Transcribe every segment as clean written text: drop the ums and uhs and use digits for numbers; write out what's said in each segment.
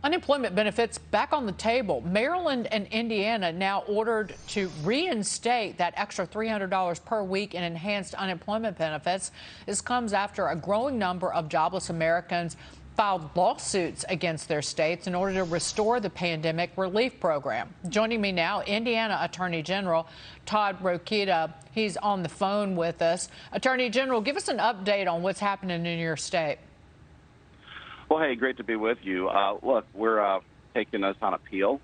Unemployment benefits back on the table. Maryland and Indiana now ordered to reinstate that extra $300 per week in enhanced unemployment benefits. This comes after a growing number of jobless Americans filed lawsuits against their states in order to restore the pandemic relief program. Joining me now, Indiana Attorney General Todd Rokita. He's on the phone with us. Attorney General, give us an update on what's happening in your state. Well, hey, great to be with you. Look, we're taking this on appeal.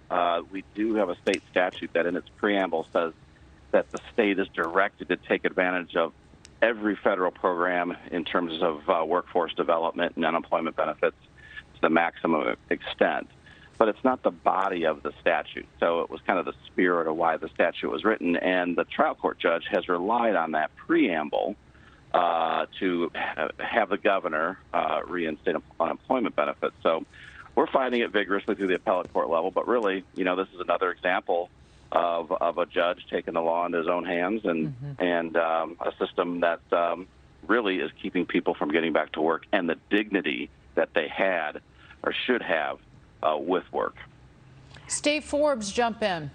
We do have a state statute that in its preamble says that the state is directed to take advantage of every federal program in terms of workforce development and unemployment benefits to the maximum extent. But it's not the body of the statute. So it was kind of the spirit of why the statute was written. And the trial court judge has relied on that preamble to have the governor reinstate unemployment benefits. So we're fighting it vigorously through the appellate court level. But really, you know, this is another example of a judge taking the law into his own hands and a system that really is keeping people from getting back to work and the dignity that they had or should have with work. Steve Forbes, jump in.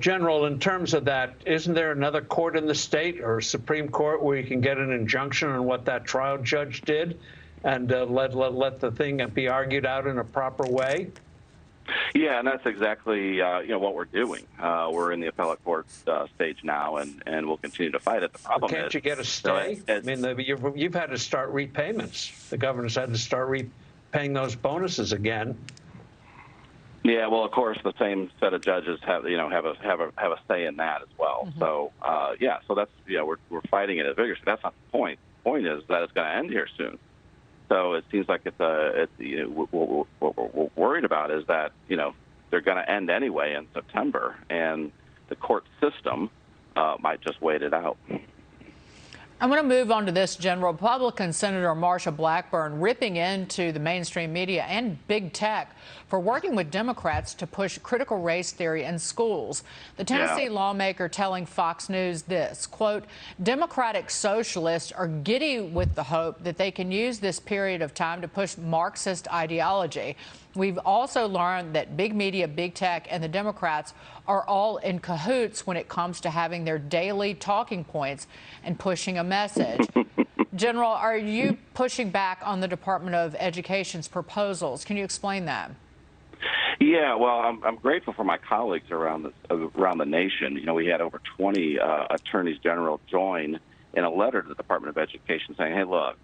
General, in terms of that, isn't there another court in the state or Supreme Court where you can get an injunction on what that trial judge did and let the thing be argued out in a proper way? Yeah, and that's exactly what we're doing. We're in the appellate court stage now, and we'll continue to fight it. The problem can't you get a stay? I mean, you've had to start repayments. The governor's had to start repaying those bonuses again. Yeah, well, of course, the same set of judges have a say in that as well. So so that's we're fighting it vigorously. That's not the point. The point is that it's going to end here soon. So it seems like what we're worried about is that they're going to end anyway in September, and the court system might just wait it out. I'm going to move on to this, General. Republican Senator Marsha Blackburn ripping into the mainstream media and big tech for working with Democrats to push critical race theory in schools. The Tennessee lawmaker telling Fox News this, quote, Democratic socialists are giddy with the hope that they can use this period of time to push Marxist ideology. We've also learned that big media, big tech, and the Democrats are all in cahoots when it comes to having their daily talking points and pushing a message. General, are you pushing back on the Department of Education's proposals? Can you explain that? Yeah, well, I'm grateful for my colleagues around the nation. We had over 20 attorneys general join in a letter to the Department of Education saying, hey, look,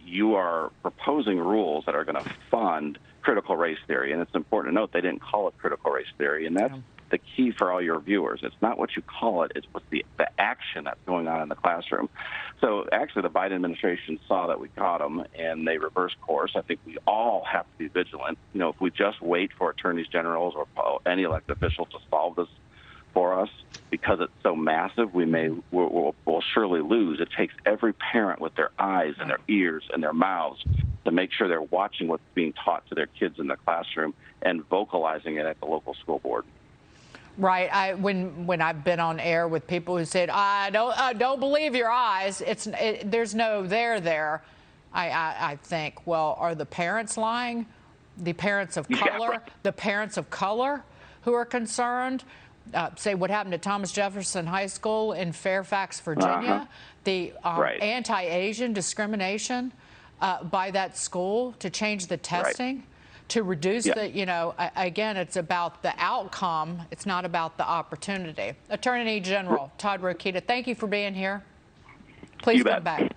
you are proposing rules that are going to fund critical race theory. And it's important to note they didn't call it critical race theory. And that's the key for all your viewers. It's not what you call it. It's what's the action that's going on in the classroom. So actually, the Biden administration saw that we caught them, and they reversed course. I think we all have to be vigilant. If we just wait for attorneys generals or any elected official to solve this for us, because it's so massive, we'll surely lose. It takes every parent with their eyes and their ears and their mouths to make sure they're watching what's being taught to their kids in the classroom and vocalizing it at the local school board. Right. When I've been on air with people who said, I don't believe your eyes. There's no there. I think, well, are the parents lying? The parents of color, right. The parents of color who are concerned. Say what happened to Thomas Jefferson High School in Fairfax, Virginia, the anti-Asian discrimination by that school to change the testing, to reduce again, it's about the outcome. It's not about the opportunity. Attorney General Todd Rokita, thank you for being here. Please come back.